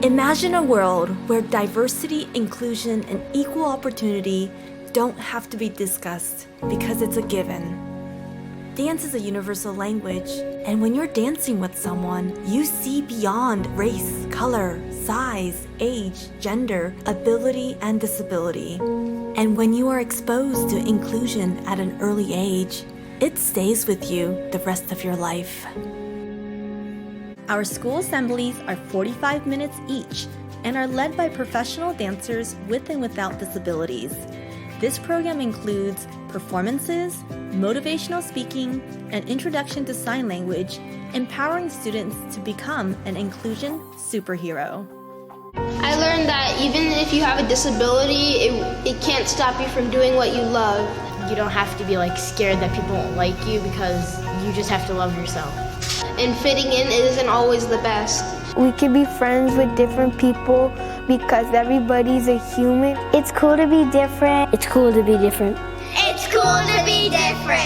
Imagine a world where diversity, inclusion, and equal opportunity don't have to be discussed because it's a given. Dance is a universal language, and when you're dancing with someone, you see beyond race, color, size, age, gender, ability, and disability. And when you are exposed to inclusion at an early age, it stays with you the rest of your life. Our school assemblies are 45 minutes each and are led by professional dancers with and without disabilities. This program includes performances, motivational speaking, and introduction to sign language, empowering students to become an inclusion superhero. I learned that even if you have a disability, it can't stop you from doing what you love. You don't have to be scared that people won't like you because you just have to love yourself. And fitting in isn't always the best. We can be friends with different people because everybody's a human. It's cool to be different. It's cool to be different. It's cool to be different.